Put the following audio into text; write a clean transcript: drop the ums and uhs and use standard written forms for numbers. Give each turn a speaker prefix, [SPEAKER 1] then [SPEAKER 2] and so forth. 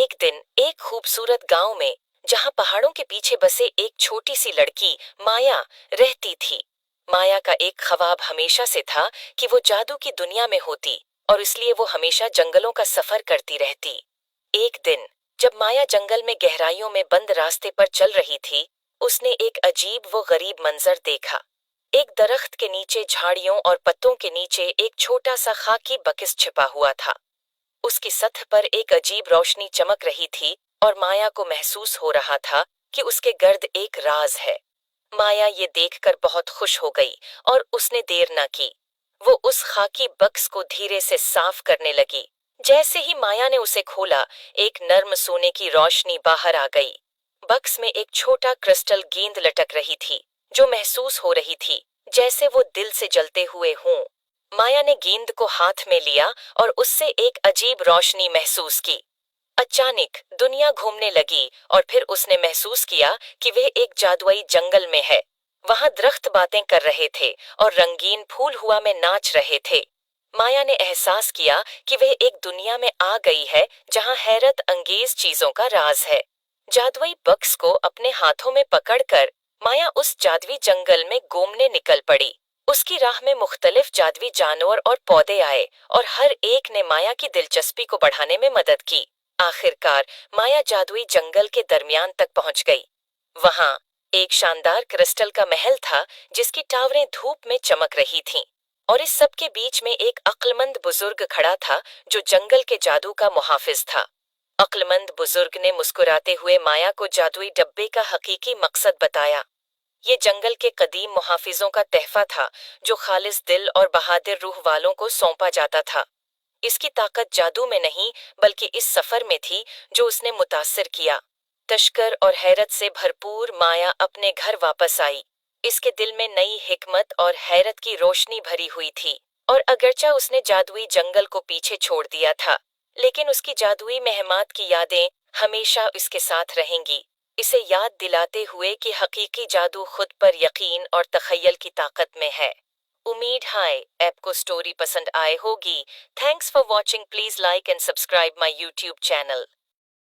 [SPEAKER 1] एक दिन एक खूबसूरत गांव में, जहां पहाड़ों के पीछे बसे एक छोटी सी लड़की माया रहती थी। माया का एक ख्वाब हमेशा से था कि वो जादू की दुनिया में होती, और इसलिए वो हमेशा जंगलों का सफर करती रहती। एक दिन जब माया जंगल में गहराइयों में बंद रास्ते पर चल रही थी, उसने एक अजीब व गरीब मंजर देखा। एक दरख्त के नीचे झाड़ियों और पत्तों के नीचे एक छोटा सा खाकी बक्स छिपा हुआ था। उसकी सतह पर एक अजीब रोशनी चमक रही थी, और माया को महसूस हो रहा था कि उसके गर्द एक राज है। माया ये देखकर बहुत खुश हो गई, और उसने देर न की। वो उस खाकी बक्स को धीरे से साफ करने लगी। जैसे ही माया ने उसे खोला, एक नर्म सोने की रोशनी बाहर आ गई। बक्स में एक छोटा क्रिस्टल गेंद लटक रही थी, जो महसूस हो रही थी जैसे वो दिल से जलते हुए हों। माया ने गेंद को हाथ में लिया और उससे एक अजीब रोशनी महसूस की। अचानक दुनिया घूमने लगी, और फिर उसने महसूस किया कि वह एक जादुई जंगल में है। वहां दरख्त बातें कर रहे थे, और रंगीन फूल हुआ में नाच रहे थे। माया ने एहसास किया कि वह एक दुनिया में आ गई है जहां हैरत अंगेज चीजों का राज है। जादुई बक्स को अपने हाथों में पकड़कर माया उस जादुई जंगल में घूमने निकल पड़ी। उसकी राह में मुख्तलिफ जादुई जानवर और पौधे आए, और हर एक ने माया की दिलचस्पी को बढ़ाने में मदद की। आखिरकार माया जादुई जंगल के दरमियान तक पहुंच गई। वहां एक शानदार क्रिस्टल का महल था, जिसकी टावरें धूप में चमक रही थीं। और इस सब के बीच में एक अक्लमंद बुजुर्ग खड़ा था, जो जंगल के जादू का मुहाफिज था। अक्लमंद बुजुर्ग ने मुस्कुराते हुए माया को जादुई डब्बे का हकीकी मकसद बताया। ये जंगल के कदीम मुहाफिजों का तहफा था, जो खालिस दिल और बहादुर रूह वालों को सौंपा जाता था। इसकी ताकत जादू में नहीं, बल्कि इस सफर में थी जो उसने मुतासिर किया। तशकर और हैरत से भरपूर माया अपने घर वापस आई। इसके दिल में नई हिकमत और हैरत की रोशनी भरी हुई थी। और अगरचा उसने जादुई जंगल को पीछे छोड़ दिया था, लेकिन उसकी जादुई महमात की यादें हमेशा उसके साथ रहेंगी, इसे याद दिलाते हुए कि हकीकी जादू खुद पर यकीन और तखय्युल की ताकत में है। उम्मीद है आपको स्टोरी पसंद आए होगी। Thanks for watching. Please like and subscribe my YouTube channel.